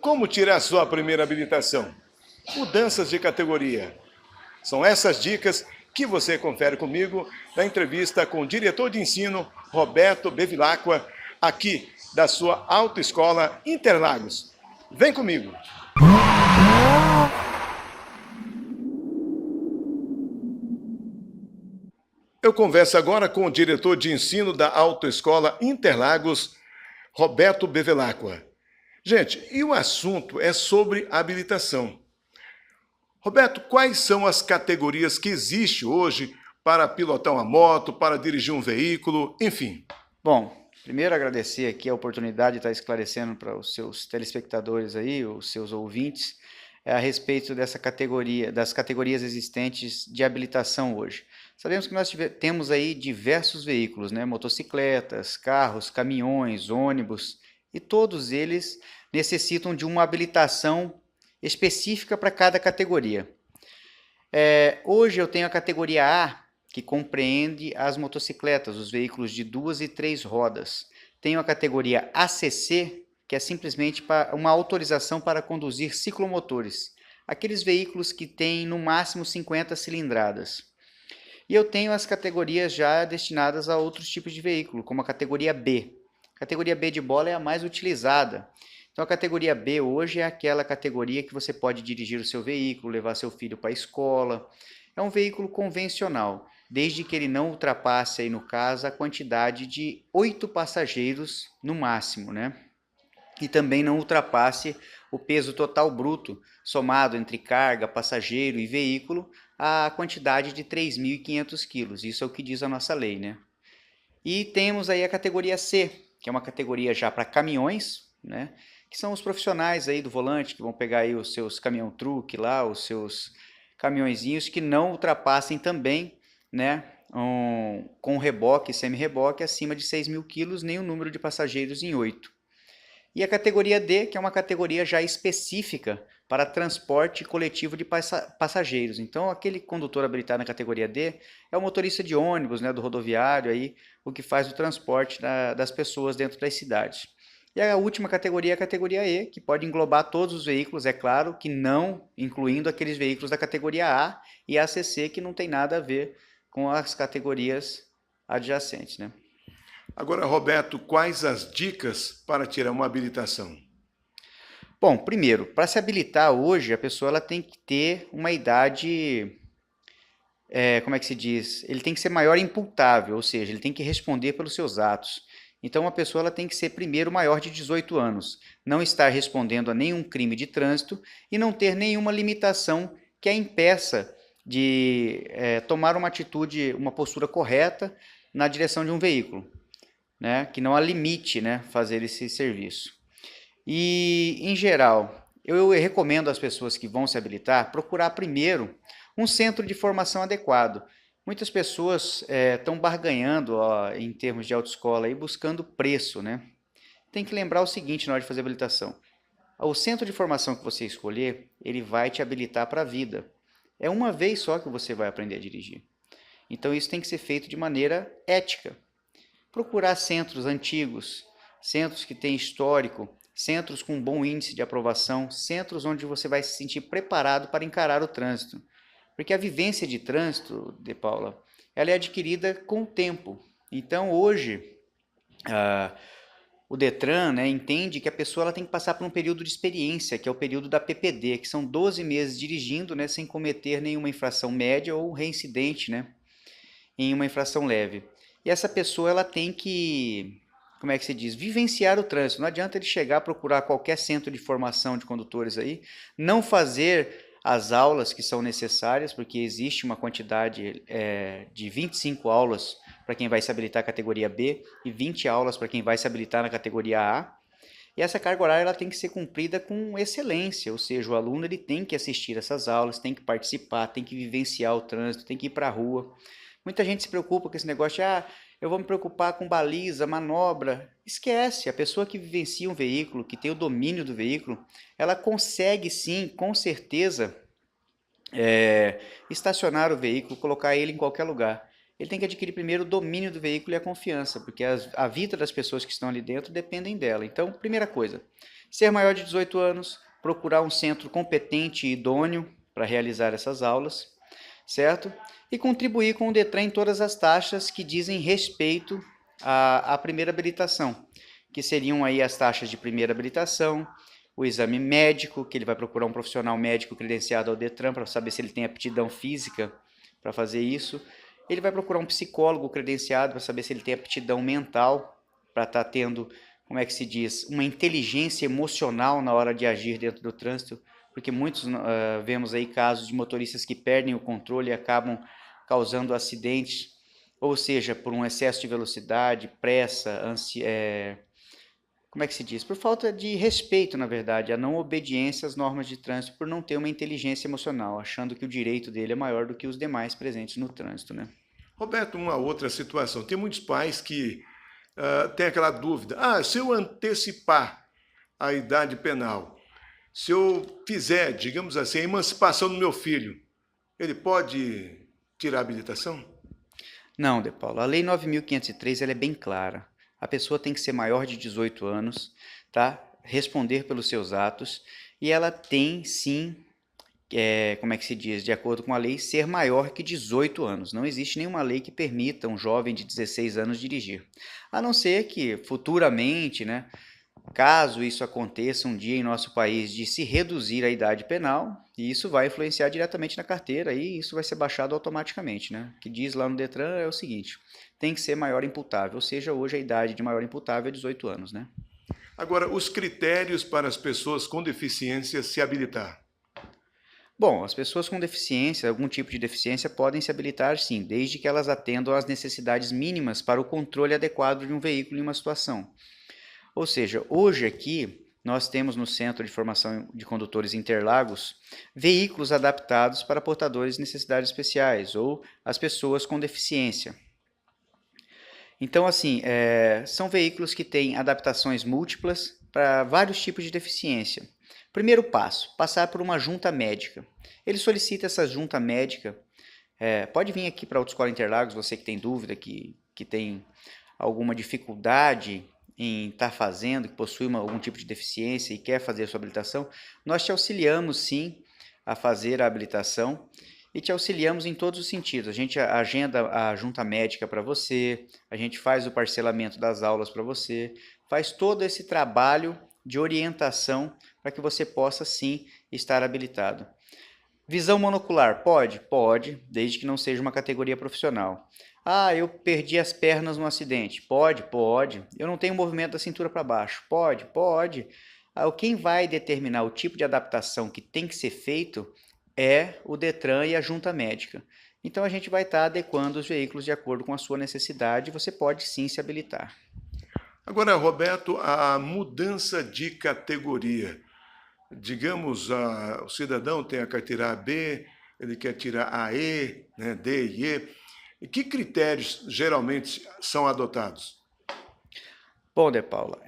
Como tirar sua primeira habilitação? Mudanças de categoria. São essas dicas que você confere comigo na entrevista com o diretor de ensino, Roberto Bevilacqua, aqui da sua Autoescola Interlagos. Vem comigo! Eu converso agora com o diretor de ensino da Autoescola Interlagos, Roberto Bevilacqua. Gente, e o assunto é sobre habilitação. Roberto, quais são as categorias que existem hoje para pilotar uma moto, para dirigir um veículo, enfim? Bom, primeiro agradecer aqui a oportunidade de estar esclarecendo para os seus telespectadores aí, os seus ouvintes, a respeito dessa categoria, das categorias existentes de habilitação hoje. Sabemos que nós temos aí diversos veículos, né? Motocicletas, carros, caminhões, ônibus, e todos eles necessitam de uma habilitação específica para cada categoria. Hoje eu tenho a categoria A, que compreende as motocicletas, os veículos de 2 e 3 rodas. Tenho a categoria ACC, que é simplesmente uma autorização para conduzir ciclomotores, aqueles veículos que têm no máximo 50 cilindradas. E eu tenho as categorias já destinadas a outros tipos de veículo, como a categoria B. A categoria B de bola é a mais utilizada. Então a categoria B hoje é aquela categoria que você pode dirigir o seu veículo, levar seu filho para a escola. É um veículo convencional, desde que ele não ultrapasse aí no caso a quantidade de 8 passageiros no máximo, né? E também não ultrapasse o peso total bruto, somado entre carga, passageiro e veículo, a quantidade de 3.500 quilos. Isso é o que diz a nossa lei, né? E temos aí a categoria C, que é uma categoria já para caminhões, né? Que são os profissionais aí do volante, que vão pegar aí os seus caminhão-truque lá, os seus caminhõezinhos que não ultrapassem também, né, com reboque e semi-reboque acima de 6.000 quilos, nem o número de passageiros em 8. E a categoria D, que é uma categoria já específica para transporte coletivo de passageiros. Então, aquele condutor habilitado na categoria D é o motorista de ônibus, né, do rodoviário, aí, o que faz o transporte das pessoas dentro das cidades. E a última categoria é a categoria E, que pode englobar todos os veículos, é claro, que não incluindo aqueles veículos da categoria A e ACC, que não tem nada a ver com as categorias adjacentes, né? Agora, Roberto, quais as dicas para tirar uma habilitação? Bom, primeiro, para se habilitar hoje, a pessoa ela tem que ter uma idade, como é que se diz? Ele tem que ser maior imputável, ou seja, ele tem que responder pelos seus atos. Então, a pessoa ela tem que ser primeiro maior de 18 anos, não estar respondendo a nenhum crime de trânsito e não ter nenhuma limitação que a impeça de tomar uma atitude, uma postura correta na direção de um veículo, né? Que não a limite, né, fazer esse serviço. E, em geral, eu recomendo às pessoas que vão se habilitar procurar primeiro um centro de formação adequado. Muitas pessoas estão barganhando em termos de autoescola e buscando preço, né? Tem que lembrar o seguinte na hora de fazer habilitação. O centro de formação que você escolher, ele vai te habilitar para a vida. É uma vez só que você vai aprender a dirigir. Então isso tem que ser feito de maneira ética. Procurar centros antigos, centros que têm histórico, centros com bom índice de aprovação, centros onde você vai se sentir preparado para encarar o trânsito. Porque a vivência de trânsito, de Paula, ela é adquirida com o tempo. Então, hoje, o Detran, né, entende que a pessoa ela tem que passar por um período de experiência, que é o período da PPD, que são 12 meses dirigindo, né, sem cometer nenhuma infração média ou reincidente, né, em uma infração leve. E essa pessoa ela tem que, como é que se diz, vivenciar o trânsito. Não adianta ele chegar a procurar qualquer centro de formação de condutores aí, não fazer as aulas que são necessárias, porque existe uma quantidade de 25 aulas para quem vai se habilitar na categoria B e 20 aulas para quem vai se habilitar na categoria A. E essa carga horária ela tem que ser cumprida com excelência, ou seja, o aluno ele tem que assistir essas aulas, tem que participar, tem que vivenciar o trânsito, tem que ir para a rua. Muita gente se preocupa com esse negócio de, eu vou me preocupar com baliza, manobra. Esquece, a pessoa que vivencia um veículo, que tem o domínio do veículo, ela consegue sim, com certeza, estacionar o veículo, colocar ele em qualquer lugar. ele tem que adquirir primeiro o domínio do veículo e a confiança, porque a vida das pessoas que estão ali dentro dependem dela. Então, primeira coisa, ser maior de 18 anos, procurar um centro competente e idôneo para realizar essas aulas, certo? E contribuir com o Detran em todas as taxas que dizem respeito à primeira habilitação, que seriam aí as taxas de primeira habilitação, o exame médico, que ele vai procurar um profissional médico credenciado ao Detran para saber se ele tem aptidão física para fazer isso. Ele vai procurar um psicólogo credenciado para saber se ele tem aptidão mental para estar tendo, como é que se diz, uma inteligência emocional na hora de agir dentro do trânsito, porque muitos vemos aí casos de motoristas que perdem o controle e acabam causando acidentes, ou seja, por um excesso de velocidade, pressa, como é que se diz? Por falta de respeito, na verdade, a não obediência às normas de trânsito, por não ter uma inteligência emocional, achando que o direito dele é maior do que os demais presentes no trânsito, né? Roberto, uma outra situação. Tem muitos pais que têm aquela dúvida. Se eu antecipar a idade penal, se eu fizer, digamos assim, a emancipação do meu filho, ele pode tirar a habilitação? Não, De Paulo, a Lei 9.503 ela é bem clara. A pessoa tem que ser maior de 18 anos, tá? Responder pelos seus atos e ela tem sim, como é que se diz, de acordo com a lei, ser maior que 18 anos. Não existe nenhuma lei que permita um jovem de 16 anos dirigir. A não ser que futuramente, né, caso isso aconteça um dia em nosso país de se reduzir a idade penal, e isso vai influenciar diretamente na carteira e isso vai ser baixado automaticamente, né? O que diz lá no Detran é o seguinte: tem que ser maior imputável, ou seja, hoje a idade de maior imputável é 18 anos, né? Agora, os critérios para as pessoas com deficiência se habilitar. Bom, as pessoas com deficiência, algum tipo de deficiência, podem se habilitar sim, desde que elas atendam às necessidades mínimas para o controle adequado de um veículo em uma situação. Ou seja, hoje aqui nós temos no Centro de Formação de Condutores Interlagos veículos adaptados para portadores de necessidades especiais ou as pessoas com deficiência. Então, assim, são veículos que têm adaptações múltiplas para vários tipos de deficiência. Primeiro passo, passar por uma junta médica. Ele solicita essa junta médica. Pode vir aqui para a Autoescola Interlagos, você que tem dúvida, que tem alguma dificuldade em estar fazendo, que possui algum tipo de deficiência e quer fazer a sua habilitação, nós te auxiliamos sim a fazer a habilitação e te auxiliamos em todos os sentidos. A gente agenda a junta médica para você, a gente faz o parcelamento das aulas para você, faz todo esse trabalho de orientação para que você possa sim estar habilitado. Visão monocular, pode? Pode, desde que não seja uma categoria profissional. Eu perdi as pernas no acidente. Pode? Pode. Eu não tenho movimento da cintura para baixo. Pode? Pode. Quem vai determinar o tipo de adaptação que tem que ser feito é o Detran e a junta médica. Então a gente vai estar adequando os veículos de acordo com a sua necessidade e você pode sim se habilitar. Agora, Roberto, a mudança de categoria. Digamos, o cidadão tem a carteira AB, ele quer tirar a E, né, D e E. E que critérios geralmente são adotados? Bom, De Paula,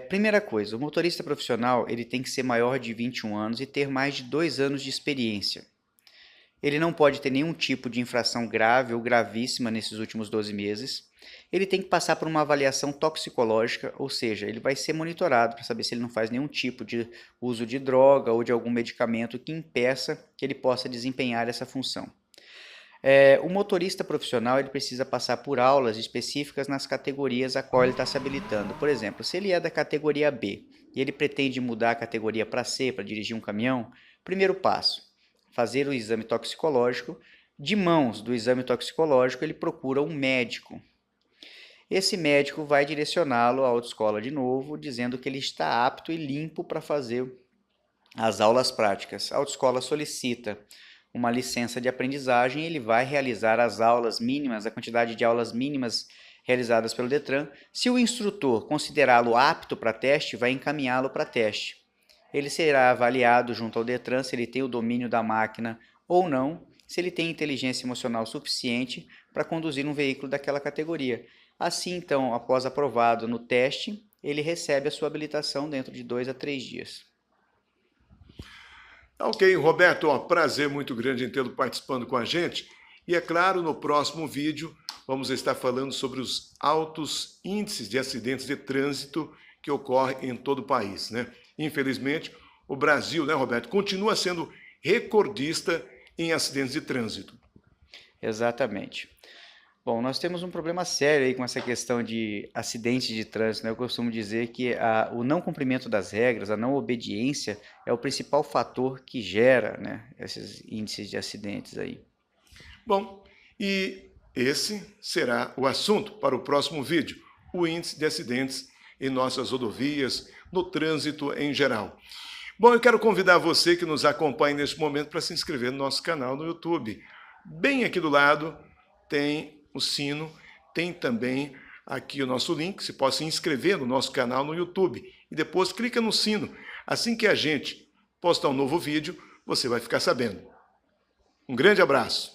primeira coisa, o motorista profissional ele tem que ser maior de 21 anos e ter mais de 2 anos de experiência. Ele não pode ter nenhum tipo de infração grave ou gravíssima nesses últimos 12 meses. Ele tem que passar por uma avaliação toxicológica, ou seja, ele vai ser monitorado para saber se ele não faz nenhum tipo de uso de droga ou de algum medicamento que impeça que ele possa desempenhar essa função. O motorista profissional ele precisa passar por aulas específicas nas categorias a qual ele está se habilitando. Por exemplo, se ele é da categoria B e ele pretende mudar a categoria para C, para dirigir um caminhão, primeiro passo, fazer o exame toxicológico. De mãos do exame toxicológico, ele procura um médico. Esse médico vai direcioná-lo à autoescola de novo, dizendo que ele está apto e limpo para fazer as aulas práticas. A autoescola solicita uma licença de aprendizagem e ele vai realizar as aulas mínimas, a quantidade de aulas mínimas realizadas pelo Detran. Se o instrutor considerá-lo apto para teste, vai encaminhá-lo para teste. Ele será avaliado junto ao Detran se ele tem o domínio da máquina ou não, se ele tem inteligência emocional suficiente para conduzir um veículo daquela categoria. Assim, então, após aprovado no teste, ele recebe a sua habilitação dentro de 2 a 3 dias. Ok, Roberto, prazer muito grande em tê-lo participando com a gente. E é claro, no próximo vídeo vamos estar falando sobre os altos índices de acidentes de trânsito que ocorrem em todo o país, né? Infelizmente, o Brasil, né, Roberto, continua sendo recordista em acidentes de trânsito. Exatamente. Bom, nós temos um problema sério aí com essa questão de acidentes de trânsito, né? Eu costumo dizer que o não cumprimento das regras, a não obediência é o principal fator que gera, né, esses índices de acidentes aí. Bom, e esse será o assunto para o próximo vídeo, o índice de acidentes em nossas rodovias, no trânsito em geral. Bom, eu quero convidar você que nos acompanha neste momento para se inscrever no nosso canal no YouTube. Bem aqui do lado tem o sino, tem também aqui o nosso link, você pode se inscrever no nosso canal no YouTube e depois clica no sino. Assim que a gente postar um novo vídeo, você vai ficar sabendo. Um grande abraço!